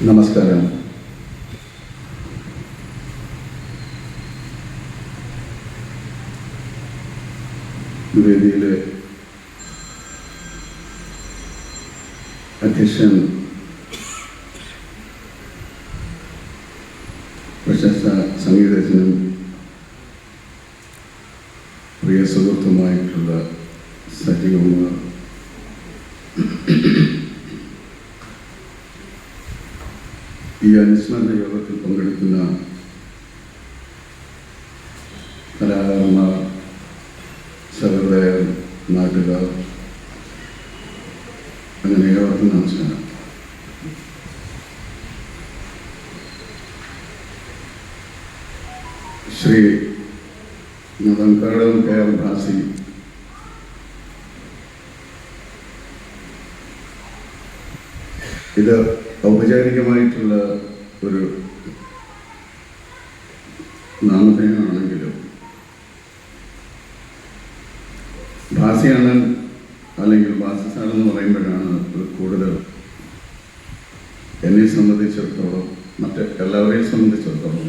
നമസ്കാരം. വേദിയിലെ അധ്യക്ഷൻ, പ്രശസ്ത സംഗീതജ്ഞനും പ്രിയ സുഹൃത്തുമായിട്ടുള്ള സജീവകുമാർ, ഈ അനുസ്മരണ യോഗത്തിൽ പങ്കെടുക്കുന്ന കലാകാരന്മാർ, സഹൃദയർ, നാട്ടുകാർ, അങ്ങനെ ഏവർക്കും നമസ്കാരം. ശ്രീ നെടുങ്കണ്ടം കെ.ആർ. ഭാസി ഇത് ഔപചാരികമായിട്ടുള്ള ഒരു നാമധേയമാണെങ്കിലും ഭാസിയണ്ണൻ അല്ലെങ്കിൽ ഭാസി സാറെന്ന് പറയുമ്പോഴാണ് കൂടുതൽ എന്നെ സംബന്ധിച്ചിടത്തോളം, മറ്റ് എല്ലാവരെയും സംബന്ധിച്ചിടത്തോളം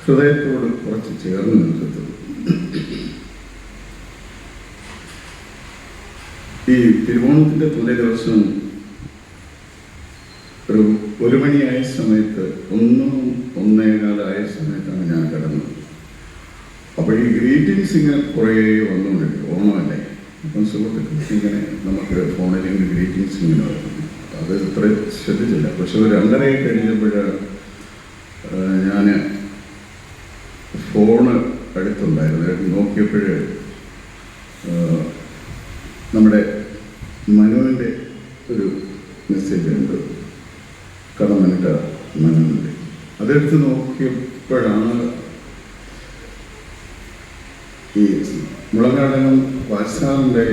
ഹൃദയത്തോട് കുറച്ച് ചേർന്ന് നിൽക്കുന്നത്. ഈ തിരുവോണത്തിൻ്റെ തലേ ദിവസം ഒരു 1 മണിയായ സമയത്ത്, 1-1:15 സമയത്താണ് ഞാൻ കിടന്നത്. അപ്പോൾ ഈ ഗ്രീറ്റിങ്സ് ഇങ്ങനെ കുറേ വന്നുകൊണ്ടിരിക്കും. ഓണമല്ലേ, അപ്പം സുഹൃത്തുക്കൾക്ക് ഇങ്ങനെ നമുക്ക് ഫോണിൽ ഗ്രീറ്റിങ്സ് ഇങ്ങനെ വരും. അത് ഇത്ര ശ്രദ്ധിച്ചില്ല. പക്ഷെ ഒരു 2:30 കഴിഞ്ഞപ്പോൾ ഞാൻ ഫോണ് അടുത്തുണ്ടായിരുന്നു. നോക്കിയപ്പോൾ നമ്മുടെ മനുവിൻ്റെ ഒരു മെസ്സേജ് ഉണ്ട്, കടമനിട്ട മനുവിൻ്റെ. അതെടുത്ത് നോക്കിയപ്പോഴാണ് ഈ മുളങ്കാടകം വാത്സാറിൻ്റെ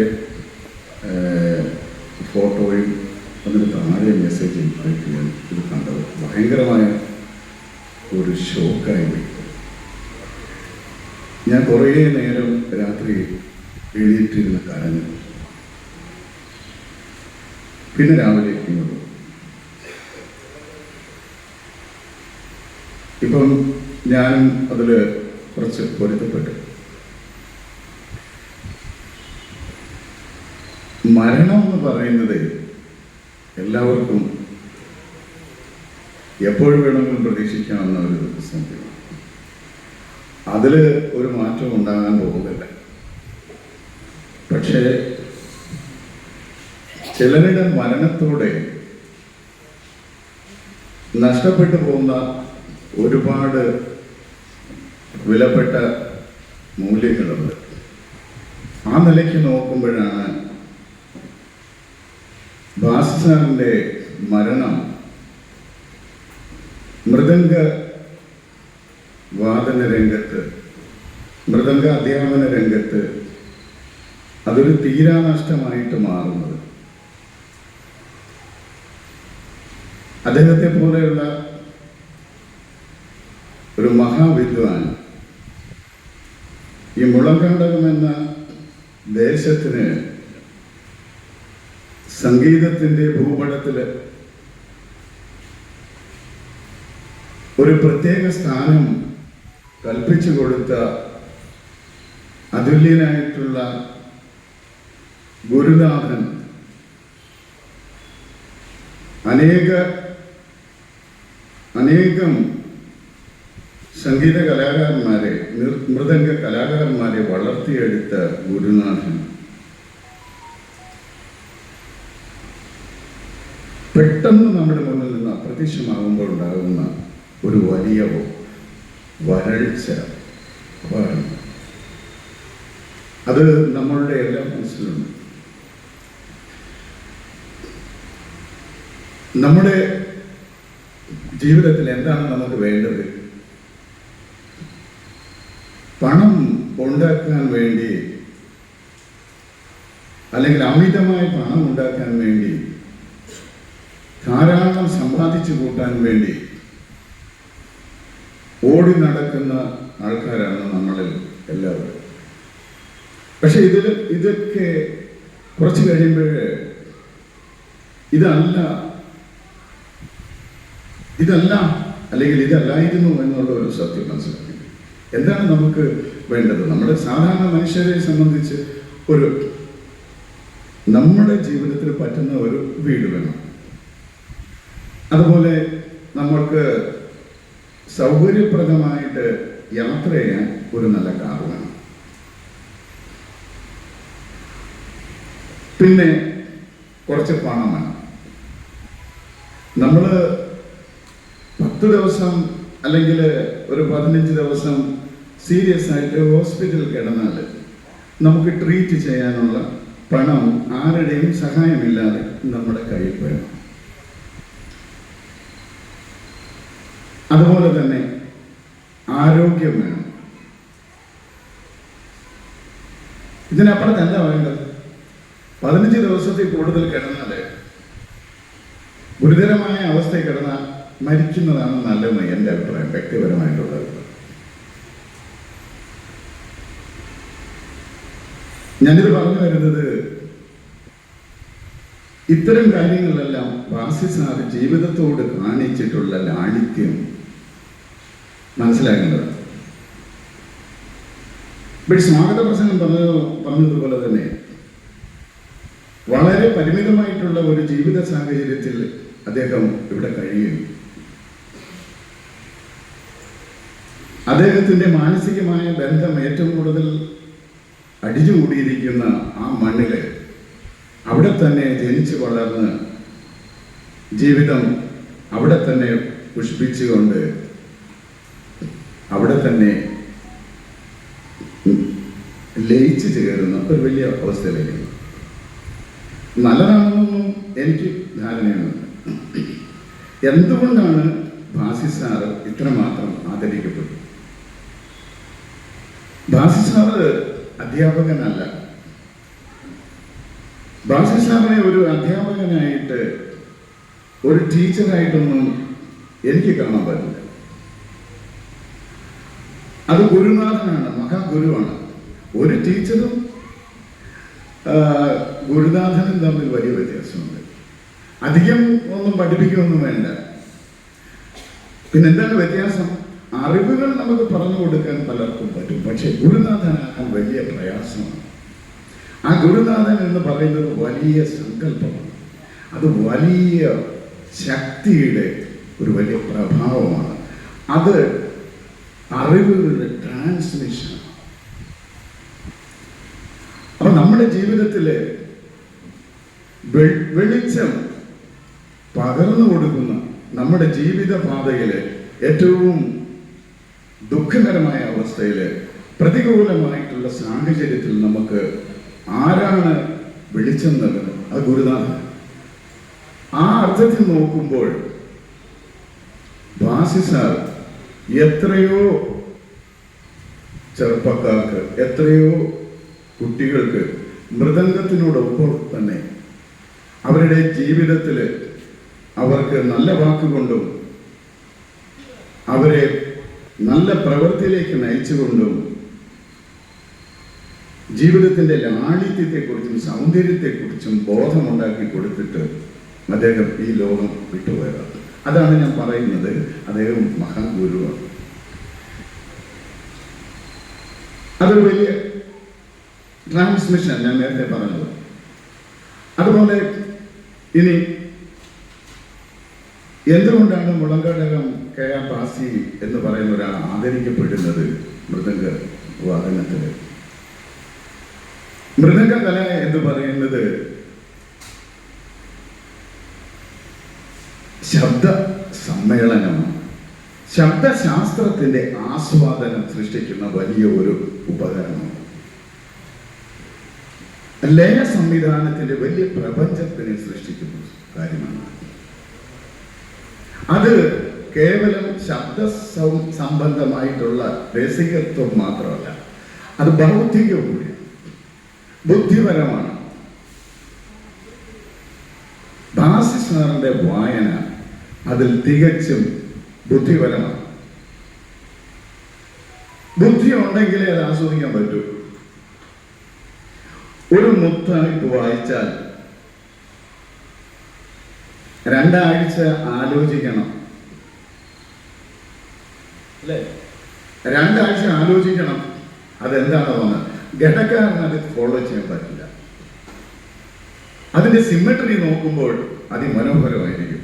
ഫോട്ടോയും അതിന് താഴെ മെസ്സേജും ആയിട്ട് ഞാൻ ഇത് കണ്ടത്. ഭയങ്കരമായ ഒരു ഷോക്കായി പോയി. ഞാൻ കുറേ നേരം രാത്രി എഴുതിയിട്ടിരുന്ന കരഞ്ഞു. പിന്നെ രാവിലെ ഇങ്ങോട്ട് ഇപ്പം ഞാനും അതിൽ കുറച്ച് പൊരുത്തപ്പെട്ടു. മരണം എന്ന് പറയുന്നത് എല്ലാവർക്കും എപ്പോഴും വേണമെങ്കിലും പ്രതീക്ഷിക്കാവുന്ന ഒരു സംഗതിയാണ്. അതിൽ ഒരു മാറ്റം ഉണ്ടാകാൻ പോകുന്നില്ല. പക്ഷേ ചിലരുടെ മരണത്തോടെ നഷ്ടപ്പെട്ടു പോകുന്ന ഒരുപാട് വിലപ്പെട്ട മൂല്യങ്ങളുണ്ട്. ആ നിലയ്ക്ക് നോക്കുമ്പോഴാണ് ഭാസി സാറിൻ്റെ മരണം മൃദംഗ വാദന രംഗത്ത്, മൃദംഗ അധ്യാപന രംഗത്ത് അതൊരു തീരാനഷ്ടമായിട്ട് മാറുന്നത്. അദ്ദേഹത്തെ പോലെയുള്ള ഒരു മഹാവിദ്വാൻ ഈ മുളങ്കണ്ടകം എന്ന ദേശത്തിന് സംഗീതത്തിൻ്റെ ഭൂപടത്തിൽ ഒരു പ്രത്യേക സ്ഥാനം കൽപ്പിച്ചു കൊടുത്ത അതുല്യനായിട്ടുള്ള ഗുരുനാഥൻ അനേകം സംഗീത കലാകാരന്മാരെ, മൃദംഗ കലാകാരന്മാരെ വളർത്തിയെടുത്ത ഗുരുനാഥൻ പെട്ടെന്ന് നമ്മുടെ മുന്നിൽ നിന്ന് അപ്രത്യക്ഷമാകുമ്പോൾ ഉണ്ടാകുന്ന ഒരു വലിയ വരൾച്ച, അത് നമ്മളുടെ എല്ലാ മനസ്സിലുണ്ട്. നമ്മുടെ ജീവിതത്തിൽ എന്താണ് നമുക്ക് വേണ്ടത്? പണം ഉണ്ടാക്കാൻ വേണ്ടി, അല്ലെങ്കിൽ അമിതമായ പണം ഉണ്ടാക്കാൻ വേണ്ടി, ധാരാളം സമ്പാദിച്ചു കൂട്ടാൻ വേണ്ടി ഓടി നടക്കുന്ന ആൾക്കാരാണ് നമ്മളിൽ എല്ലാവരും. പക്ഷെ ഇതൊക്കെ കുറച്ച് കഴിയുമ്പോൾ ഇതല്ല ഇതെല്ലാം അല്ലെങ്കിൽ ഇതല്ലായിരുന്നു എന്നുള്ള ഒരു സത്യം മനസ്സിലാക്കി. എന്താണ് നമുക്ക് വേണ്ടത്? നമ്മുടെ സാധാരണ മനുഷ്യരെ സംബന്ധിച്ച് ഒരു നമ്മുടെ ജീവിതത്തിൽ പറ്റുന്ന ഒരു വീട് വേണം. അതുപോലെ നമ്മൾക്ക് സൗകര്യപ്രദമായിട്ട് യാത്ര ചെയ്യാൻ ഒരു നല്ല കാർ വേണം. പിന്നെ കുറച്ച് പണം വേണം. നമ്മൾ 10 ദിവസം അല്ലെങ്കിൽ ഒരു 15 ദിവസം സീരിയസ് ആയിട്ട് ഹോസ്പിറ്റലിൽ കിടന്നാൽ നമുക്ക് ട്രീറ്റ് ചെയ്യാനുള്ള പണം ആരുടെയും സഹായമില്ലാതെ നമ്മുടെ കയ്യിൽ വേണം. അതുപോലെ തന്നെ ആരോഗ്യം വേണം. ഇതിനപ്പുറത്ത് എന്താ വേണ്ടത്? 15 ദിവസത്തിൽ കൂടുതൽ കിടന്നാൽ, ഗുരുതരമായ അവസ്ഥയിൽ കിടന്നാൽ മരിക്കുന്നതാണ് നല്ലതെന്ന് എൻ്റെ അഭിപ്രായം, വ്യക്തിപരമായിട്ടുള്ളത്. ഞാനിത് പറഞ്ഞു വരുന്നത്, ഇത്തരം കാര്യങ്ങളിലെല്ലാം വാസി സാർ ജീവിതത്തോട് കാണിച്ചിട്ടുള്ള ലാളിത്യം മനസ്സിലാക്കേണ്ടതാണ്. ഇപ്പോൾ സ്വാഗത പ്രസംഗം പറഞ്ഞതുപോലെ തന്നെ വളരെ പരിമിതമായിട്ടുള്ള ഒരു ജീവിത സാഹചര്യത്തിൽ അദ്ദേഹം ഇവിടെ കഴിയുന്നു. അദ്ദേഹത്തിൻ്റെ മാനസികമായ ബന്ധം ഏറ്റവും കൂടുതൽ അടിച്ചുകൂടിയിരിക്കുന്ന ആ മണ്ണില് അവിടെ തന്നെ ജനിച്ചു വളർന്ന് ജീവിതം അവിടെ തന്നെ പുഷ്പിച്ചുകൊണ്ട് അവിടെ തന്നെ ലയിച്ചു ചേരുന്ന ഒരു വലിയ അവസ്ഥയിലേക്ക്. നല്ലതാണെന്നൊന്നും എനിക്ക് ധാരണയുണ്ട്. എന്തുകൊണ്ടാണ് ഭാസി സാറ് ഇത്രമാത്രം ആദരിക്കപ്പെട്ടു? ഭാസി സാറ് അധ്യാപകനല്ല. ഭാസി സാറിനെ ഒരു അധ്യാപകനായിട്ട്, ഒരു ടീച്ചറായിട്ടൊന്നും എനിക്ക് കാണാൻ പറ്റില്ല. അത് ഗുരുനാഥനാണ്, മഹാഗുരുവാണ്. ഒരു ടീച്ചറും ഗുരുനാഥനും തമ്മിൽ വലിയ വ്യത്യാസമുണ്ട്. അധികം ഒന്നും പഠിപ്പിക്കുകയൊന്നും വേണ്ട. പിന്നെന്താണ് വ്യത്യാസം? അറിവുകൾ നമുക്ക് പറഞ്ഞു കൊടുക്കാൻ പലർക്കും പറ്റും, പക്ഷെ ഗുരുനാഥനാക്കാൻ വലിയ പ്രയാസമാണ്. ആ ഗുരുനാഥൻ എന്ന് പറയുന്നത് വലിയ സങ്കല്പമാണ്. അത് വലിയ ശക്തിയുടെ ഒരു വലിയ പ്രഭാവമാണ്. അത് അറിവുകളുടെ ട്രാൻസ്മിഷൻ. അപ്പൊ നമ്മുടെ ജീവിതത്തില് വെളിച്ചം പകർന്നു കൊടുക്കുന്ന, നമ്മുടെ ജീവിത പാതയില് ഏറ്റവും ദുഃഖകരമായ അവസ്ഥയില്, പ്രതികൂലമായിട്ടുള്ള സാഹചര്യത്തിൽ നമുക്ക് ആരാണ് വെളിച്ചം നൽകുന്നത്? അത് ഗുരുനാഥൻ. ആ അർത്ഥത്തിൽ നോക്കുമ്പോൾ ഭാസി സാർ എത്രയോ ചെറുപ്പക്കാർക്ക്, എത്രയോ കുട്ടികൾക്ക് മൃദംഗത്തിനോടൊപ്പം തന്നെ അവരുടെ ജീവിതത്തിൽ അവർക്ക് നല്ല വാക്കുകൊണ്ടും അവരെ നല്ല പ്രവൃത്തിയിലേക്ക് നയിച്ചുകൊണ്ടും ജീവിതത്തിൻ്റെ ലാളിത്യത്തെക്കുറിച്ചും സൗന്ദര്യത്തെക്കുറിച്ചും ബോധമുണ്ടാക്കി കൊടുത്തിട്ട് അദ്ദേഹം ഈ ലോകം വിട്ടുപോയതാണ്. അതാണ് ഞാൻ പറയുന്നത്, അദ്ദേഹം മഹാഗുരുവാണ്. അതൊരു വലിയ ട്രാൻസ്മിഷൻ ഞാൻ നേരത്തെ പറഞ്ഞത്. അതുപോലെ ഇനി എന്തുകൊണ്ടാണ് മുളങ്കാടകം KR ഭാസി എന്ന് പറയുന്ന ഒരാൾ ആദരിക്കപ്പെടുന്നത്? മൃദംഗ വാദനത്തില്, മൃദംഗ കല എന്ന് പറയുന്നത് ശബ്ദ സമ്മേളനമാണ്. ശബ്ദശാസ്ത്രത്തിന്റെ ആസ്വാദനം സൃഷ്ടിക്കുന്ന വലിയ ഒരു ഉപകരണമാണ്. ലയ സംവിധാനത്തിന്റെ വലിയ പ്രപഞ്ചത്തിനെ സൃഷ്ടിക്കുന്ന കാര്യമാണ്. അത് കേവലം ശബ്ദ സംബന്ധമായിട്ടുള്ള രസികത്വം മാത്രമല്ല, അത് ബൗദ്ധികവും കൂടി, ബുദ്ധിപരമാണ്. ഭാസി സാറിന്റെ വായന അതിൽ തികച്ചും ബുദ്ധിപരമാണ്. ബുദ്ധി ഉണ്ടെങ്കിലേ അത് ആസ്വദിക്കാൻ പറ്റൂ. ഒരു മുത്തായിട്ട് വായിച്ചാൽ 2 ആഴ്ച ആലോചിക്കണം അല്ലേ? 2 ആഴ്ച ആലോചിക്കണം അതെന്താണെന്ന്. ഘടക്കാരന് അത് ഫോളോ ചെയ്യാൻ പറ്റില്ല. അതിന്റെ സിമ്മട്രി നോക്കുമ്പോൾ അതിമനോഹരമായിരിക്കും.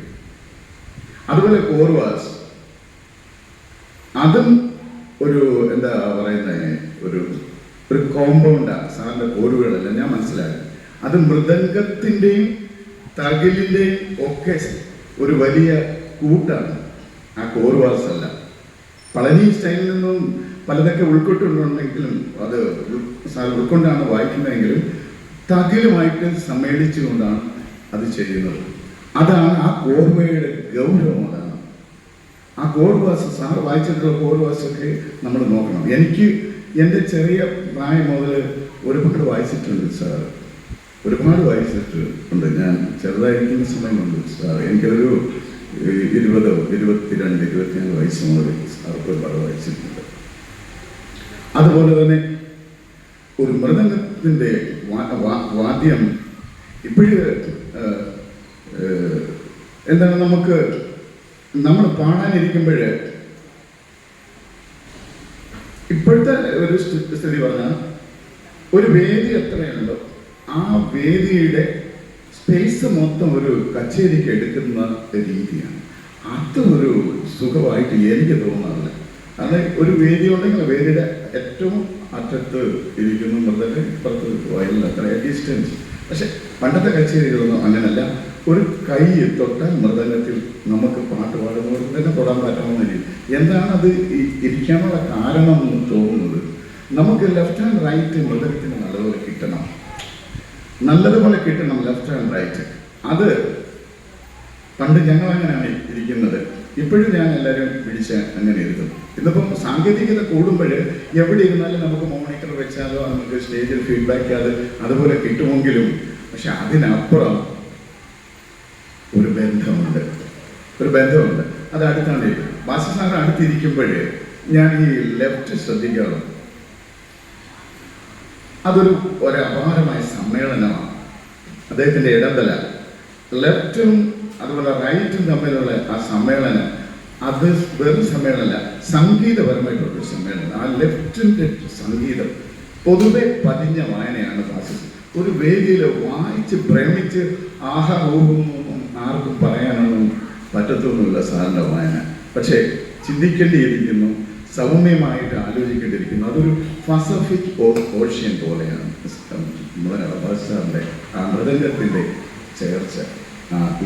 അതുപോലെ കോർവാസ്, അതും ഒരു എന്താ പറയുന്നത്, ഒരു കോമ്പൗണ്ടാണ്. സാറിന്റെ കോരുകളല്ല, ഞാൻ മനസ്സിലാക്കി. അത് മൃദംഗത്തിന്റെയും തകിലിന്റെയും ഒക്കെ ഒരു വലിയ കൂട്ടാണ് ആ കോർവാസ് അല്ല. പളനി സ്റ്റൈലിൽ നിന്നും പലതൊക്കെ ഉൾക്കൊണ്ടുണ്ടെങ്കിലും അത് സാർ ഉൾക്കൊണ്ടാണ് വായിക്കുന്നതെങ്കിലും തകിലുമായിട്ട് സമ്മേളിച്ചുകൊണ്ടാണ് അത് ചെയ്യുന്നത്. അതാണ് ആ കോർവയുടെ ഗൗരവം. അതാണ് ആ കോർവാസ്. സാർ വായിച്ചിട്ടുള്ള കോർവാസൊക്കെ നമ്മൾ നോക്കണം. എനിക്ക് എൻ്റെ ചെറിയ പ്രായം മുതൽ ഒരുപാട് വായിച്ചിട്ടുണ്ട് സാർ, ഒരുപാട് വായിച്ചിട്ടുണ്ട്. ഞാൻ ചെറുതായിരിക്കുന്ന സമയമുണ്ട് സാർ. എനിക്കൊരു 20, 22, 24 വയസ്സ് മുതൽ സാർക്ക് ഒരുപാട് വായിച്ചിട്ടുണ്ട്. അതുപോലെ തന്നെ ഒരു മൃദംഗത്തിൻ്റെ വാദ്യം ഇപ്പോഴും എന്താണ്, നമ്മൾ പാടാനിരിക്കുമ്പോൾ ഇപ്പോഴത്തെ ഒരു സ്ഥിതി പറഞ്ഞാൽ ഒരു വേദി എത്രയുണ്ടോ ആ വേദിയുടെ സ്പേസ് മൊത്തം ഒരു കച്ചേരിക്ക് എടുക്കുന്ന രീതിയാണ്. അത് ഒരു സുഖമായിട്ട് എനിക്ക് തോന്നാറില്ല. അത് ഒരു വേദി ഉണ്ടെങ്കിൽ വേദിയുടെ ഏറ്റവും അറ്റത്ത് ഇരിക്കുന്നു, മൃദംഗ ഇപ്പുറത്ത് വയലിൽ അത്ര ഡിസ്റ്റൻസ്. പക്ഷെ പണ്ടത്തെ കച്ചേരികളൊന്നും അങ്ങനല്ല. ഒരു കൈ തൊട്ടാൽ മൃദംഗത്തിൽ നമുക്ക് പാട്ട് പാടുമ്പോൾ തന്നെ തൊടാൻ പറ്റാവുന്ന രീതി. എന്താണ് അത് ഇരിക്കാനുള്ള കാരണം എന്ന് തോന്നുന്നത്? നമുക്ക് ലെഫ്റ്റ് ആൻഡ് റൈറ്റ് മൃദംഗത്തിന് നല്ലപോലെ കിട്ടണം, ലെഫ്റ്റ് ആൻഡ് റൈറ്റ്. അത് പണ്ട് ഞങ്ങൾ അങ്ങനെയാണ് ഇരിക്കുന്നത്. ഇപ്പോഴും ഞാൻ എല്ലാവരും പിടിച്ച് അങ്ങനെ ഇരുത്തും. ഇന്നിപ്പം സാങ്കേതികത കൂടുമ്പോൾ എവിടെ ഇരുന്നാലും നമുക്ക് മോണിറ്റർ വെച്ചാലോ നമുക്ക് സ്റ്റേജിൽ ഫീഡ്ബാക്ക് അതുപോലെ കിട്ടുമെങ്കിലും, പക്ഷെ അതിനപ്പുറം ഒരു ബന്ധമുണ്ട്. അത് അടുത്താണ്. ബാസിസാറ് അടുത്തിരിക്കുമ്പോൾ ഞാൻ ഈ ലെഫ്റ്റ് ശ്രദ്ധിക്കാറുണ്ട്. അതൊരു അപാരമായ സമ്മേളനമാണ്. അദ്ദേഹത്തിൻ്റെ ഇടംതല ലെഫ്റ്റും അതുപോലെ റൈറ്റും തമ്മിലുള്ള ആ സമ്മേളനം, അത് വെറും സമ്മേളനമല്ല, സംഗീതപരമായിട്ടുള്ളൊരു സമ്മേളനം. ആ ലെഫ്റ്റിൻ്റെ സംഗീതം പൊതുവെ പതിഞ്ഞ വായനയാണ് ബാസിസ്. ഒരു വേദിയിൽ വായിച്ച് ഭ്രമിച്ച് ആഹാ ഊഹൊന്നും ആർക്കും പറയാനൊന്നും പറ്റത്തൊന്നുമില്ല സാറിൻ്റെ വായന. പക്ഷേ ചിന്തിക്കേണ്ടിയിരിക്കുന്നു, സൗമ്യമായിട്ട് ആലോചിക്കേണ്ടിയിരിക്കുന്നു. അതൊരു പസഫിക് ഓഷ്യൻ പോലെയാണ് സാറിൻ്റെ ആ മൃദംഗത്തിൻ്റെ ചേർച്ച,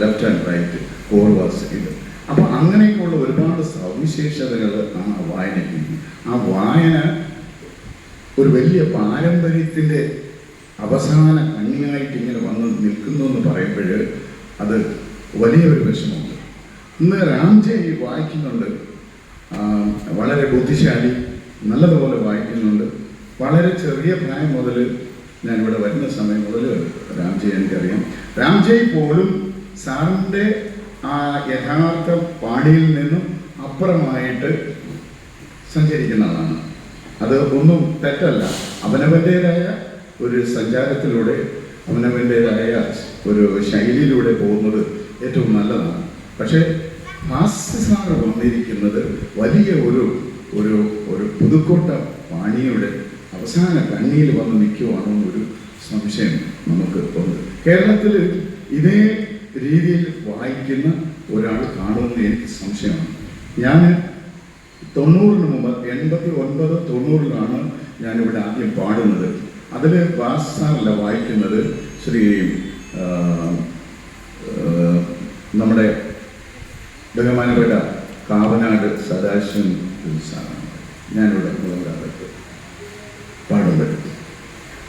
ലെഫ്റ്റ് ആൻഡ് റൈറ്റ്, കോർവാസ്, ഇത്. അപ്പോൾ അങ്ങനെയൊക്കെയുള്ള ഒരുപാട് സവിശേഷതകൾ ആണ് ആ വായനയ്ക്ക്. ആ വായന ഒരു വലിയ പാരമ്പര്യത്തിൻ്റെ അവസാന കണ്ണിയായിട്ട് ഇങ്ങനെ വന്ന് നിൽക്കുന്നു എന്ന് പറയുമ്പോൾ അത് വലിയൊരു വിഷമമുണ്ട്. ഇന്ന് രാംജി വായിക്കുന്നുണ്ട്, വളരെ ബുദ്ധിശാലി, നല്ലതുപോലെ വായിക്കുന്നുണ്ട്. വളരെ ചെറിയ പ്രായം മുതൽ, ഞാനിവിടെ വരുന്ന സമയം മുതൽ രാംജി എനിക്കറിയാം. രാംജി പോലും സാറിൻ്റെ ആ യഥാർത്ഥ പാടിയിൽ നിന്നും അപ്പുറമായിട്ട് സഞ്ചരിക്കുന്ന ആളാണ്. അത് ഒന്നും തെറ്റല്ല. അവനവൻ്റേതായ ഒരു സഞ്ചാരത്തിലൂടെ, അവനവൻ്റേതായ ഒരു ശൈലിയിലൂടെ പോകുന്നത് ഏറ്റവും നല്ലതാണ്. പക്ഷേ ബാസിസാറ് വന്നിരിക്കുന്നത് വലിയ ഒരു പുതുക്കോട്ട പാണിയുടെ അവസാന കണ്ണിയിൽ വന്ന് നിൽക്കുവാണോ എന്നൊരു സംശയം നമുക്ക് തോന്നുന്നത്. കേരളത്തിൽ ഇതേ രീതിയിൽ വായിക്കുന്ന ഒരാൾ കാണുമെന്ന് എനിക്ക് സംശയമാണ്. ഞാൻ 90-ന് മുമ്പ് 89, 90-ലാണ് ഞാനിവിടെ ആദ്യം പാടുന്നത്. അതിൽ ബാസിസാറല്ല വായിക്കുന്നത്, ശ്രീ നമ്മുടെ ബഹുമാനപ്പെട്ട കാവനാട് സദാശിവൻ സാറാണ്. ഞാനിവിടെ മുളങ്കാലത്ത് പാടുന്നത്.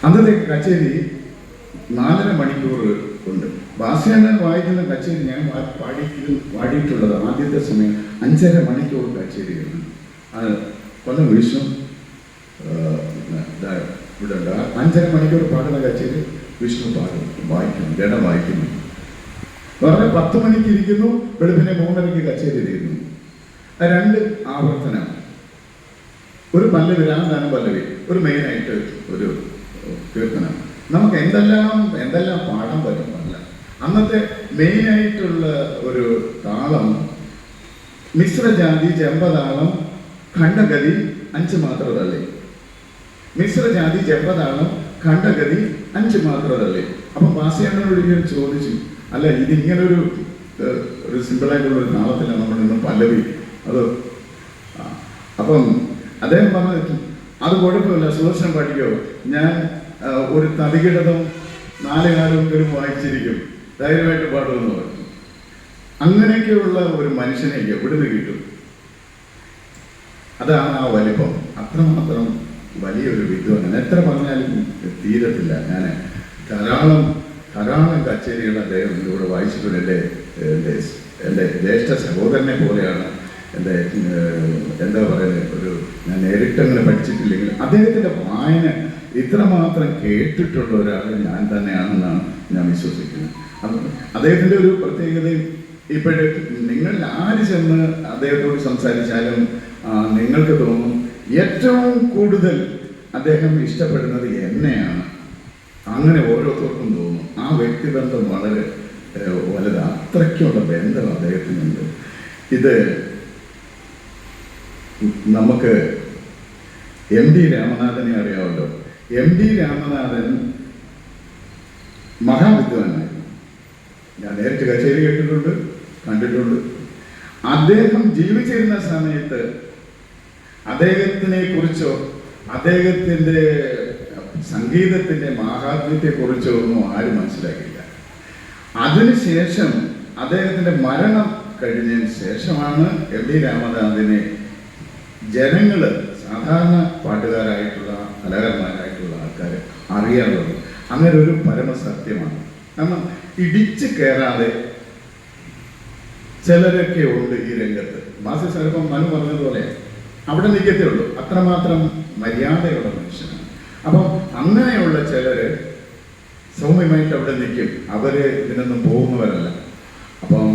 അന്നത്തെ കച്ചേരി 4.5 മണിക്കൂർ ഉണ്ട്. ബാസിയാൻ വായിക്കുന്ന കച്ചേരി ഞാൻ പാടിയിട്ടുള്ളത് ആദ്യത്തെ സമയം 5.5 മണിക്കൂർ കച്ചേരിയാണ്. അത് കൊല്ലം വിഷ്ണു ഇവിടെ ഉണ്ട്. 5.5 മണിക്കൂർ പാടുന്ന കച്ചേരി വിഷ്ണു വായിക്കുന്നു, ജഡം വായിക്കുന്നു. വളരെ 10 മണിക്ക് ഇരിക്കുന്നു, വെളുപ്പിനെ 3:30 കച്ചേരി തീരുന്നു. 2 ആവർത്തനം, ഒരു പല്ലവി, രാമദാനം പല്ലവി, ഒരു മെയിനായിട്ട് ഒരു കീർത്തനം. നമുക്ക് എന്തെല്ലാം പാടാൻ പറ്റുന്നില്ല. അന്നത്തെ മെയിനായിട്ടുള്ള ഒരു താളം മിശ്രജാതി, ചെമ്പതാളം, ഖണ്ഡഗതി 5 മാത്രം തള്ളി. മിശ്രജാതി ജപതാളം ഖണ്ഡഗതി 5 മാത്രം തള്ളി. അപ്പം വാസിയാനോട് ഇങ്ങനെ ചോദിച്ചു, അല്ല ഇതിങ്ങനൊരു ഒരു സിമ്പിളായിട്ടുള്ള ഒരു താളത്തിലാണ് നമ്മൾ ഇന്ന് പല്ലവി അത്. അപ്പം അദ്ദേഹം പറഞ്ഞു, അത് കുഴപ്പമില്ല, സുദർശനം പഠിക്കോ, ഞാൻ ഒരു തതികിടതും 4 കാലമെങ്കിലും വായിച്ചിരിക്കും, ധൈര്യമായിട്ട് പാടുമെന്ന് പറഞ്ഞു. അങ്ങനെയൊക്കെയുള്ള ഒരു മനുഷ്യനെ എവിടുന്ന് കിട്ടും? അതാണ് ആ വലിപ്പം. അത്രമാത്രം വലിയൊരു വിദ്വാൻ. എത്ര പറഞ്ഞാലും തീരത്തില്ല. ഞാൻ ധാരാളം കച്ചേരികൾ അദ്ദേഹം ഇതിലൂടെ വായിച്ചിട്ടുണ്ട്. എൻ്റെ ജ്യേഷ്ഠ സഹോദരനെ പോലെയാണ്. എൻ്റെ എന്താ പറയുന്നത്, ഒരു ഞാൻ നേരിട്ടങ്ങനെ പഠിച്ചിട്ടില്ലെങ്കിൽ അദ്ദേഹത്തിൻ്റെ വായന ഇത്രമാത്രം കേട്ടിട്ടുള്ള ഒരാൾ ഞാൻ തന്നെയാണെന്നാണ് ഞാൻ വിശ്വസിക്കുന്നത്. അദ്ദേഹത്തിൻ്റെ ഒരു പ്രത്യേകതയും ഇപ്പോഴേ നിങ്ങൾ ആര് ചെന്ന് അദ്ദേഹത്തോട് സംസാരിച്ചാലും നിങ്ങൾക്ക് തോന്നും ഏറ്റവും കൂടുതൽ അദ്ദേഹം ഇഷ്ടപ്പെടുന്നത് എന്നെയാണ്. അങ്ങനെ ഓരോരുത്തർക്കും തോന്നും. ആ വ്യക്തിബന്ധം വളരെ വലുത്. അത്രയ്ക്കുള്ള ബന്ധം അദ്ദേഹത്തിനുണ്ട്. ഇത് നമുക്ക് എം ഡി രാമനാഥനെ അറിയാമല്ലോ. എം ഡി രാമനാഥൻ മഹാവിദ്വാനായിരുന്നു. ഞാൻ നേരിട്ട് കച്ചേരി കേട്ടിട്ടുണ്ട്, കണ്ടിട്ടുണ്ട്. അദ്ദേഹം ജീവിച്ചിരുന്ന സമയത്ത് അദ്ദേഹത്തിനെ കുറിച്ചോ അദ്ദേഹത്തിൻ്റെ സംഗീതത്തിൻ്റെ മാഹാത്മ്യത്തെ കുറിച്ചോ ഒന്നും ആരും മനസ്സിലാക്കിയില്ല. അതിനുശേഷം അദ്ദേഹത്തിൻ്റെ മരണം കഴിഞ്ഞതിന് ശേഷമാണ് എം ഡി രാമനാഥനെ ജനങ്ങൾ, സാധാരണ പാട്ടുകാരായിട്ടുള്ള കലാകാരന്മാരായിട്ടുള്ള ആൾക്കാർ അറിയാറുള്ളത്. അങ്ങനെ ഒരു പരമസത്യമാണ്. കാരണം ഇടിച്ച് കയറാതെ ചിലരൊക്കെ ഉണ്ട് ഈ രംഗത്ത്. മാസി സാറിപ്പം മനു പറഞ്ഞതുപോലെ അവിടെ നിൽക്കത്തേ ഉള്ളൂ. അത്രമാത്രം മര്യാദയുള്ള മനുഷ്യനാണ്. അപ്പം അങ്ങനെയുള്ള ചിലർ സൗമ്യമായിട്ട് അവിടെ നിൽക്കും. അവര് ഇതിനൊന്നും പോകുന്നവരല്ല. അപ്പം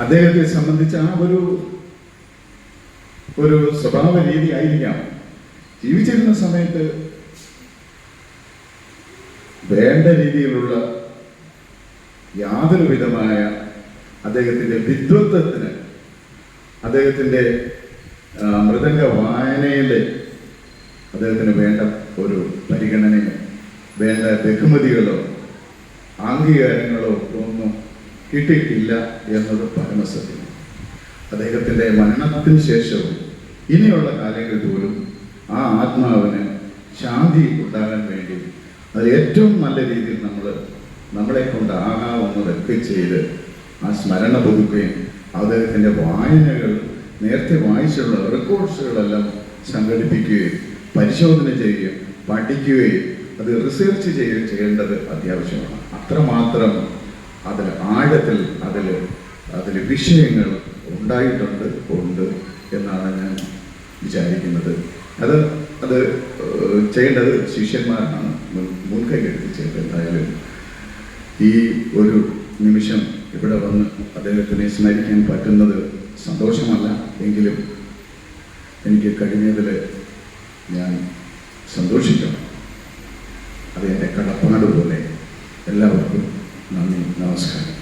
അദ്ദേഹത്തെ സംബന്ധിച്ച് ആ ഒരു സ്വഭാവ രീതി ആയിരിക്കാം. ജീവിച്ചിരുന്ന സമയത്ത് വേണ്ട രീതിയിലുള്ള യാതൊരു വിധമായ അദ്ദേഹത്തിൻ്റെ വിദ്വത്വത്തിന്, അദ്ദേഹത്തിൻ്റെ മൃദംഗ വായനയിൽ അദ്ദേഹത്തിന് വേണ്ട ഒരു പരിഗണനയോ വേണ്ട ബഹുമതികളോ അംഗീകാരങ്ങളോ ഒന്നും കിട്ടിയിട്ടില്ല എന്നത് പരമസത്യം. അദ്ദേഹത്തിൻ്റെ മരണത്തിന് ശേഷവും ഇനിയുള്ള കാലങ്ങളിൽ പോലും ആ ആത്മാവിന് ശാന്തി ഉണ്ടാകാൻ വേണ്ടി അത് ഏറ്റവും നല്ല രീതിയിൽ നമ്മളെ കൊണ്ട് ആകാവുന്നതൊക്കെ ചെയ്ത് ആ സ്മരണ പുതുക്കുകയും അദ്ദേഹത്തിൻ്റെ വായനകൾ നേരത്തെ വായിച്ചുള്ള റെക്കോർഡ്സുകളെല്ലാം സംഘടിപ്പിക്കുകയും പരിശോധന ചെയ്യുകയും പഠിക്കുകയും അത് റിസർച്ച് ചെയ്യുകയും ചെയ്യേണ്ടത് അത്യാവശ്യമാണ്. അത്രമാത്രം അതിൽ ആഴത്തിൽ അതിൽ വിഷയങ്ങൾ ഉണ്ട് എന്നാണ് ഞാൻ വിചാരിക്കുന്നത്. അത് ചെയ്യേണ്ടത് ശിഷ്യന്മാരാണ് മുൻകൈ എടുത്ത് ചെയ്യേണ്ടത്. എന്തായാലും ഈ ഒരു നിമിഷം ഇവിടെ വന്ന് അദ്ദേഹത്തിനെ സ്മരിക്കാൻ പറ്റുന്നത് സന്തോഷമല്ല എങ്കിലും എനിക്ക് കഴിഞ്ഞതിൽ ഞാൻ സന്തോഷിക്കണം. അത് എൻ്റെ കടപ്പാട് പോലെ. എല്ലാവർക്കും നന്ദി, നമസ്കാരം.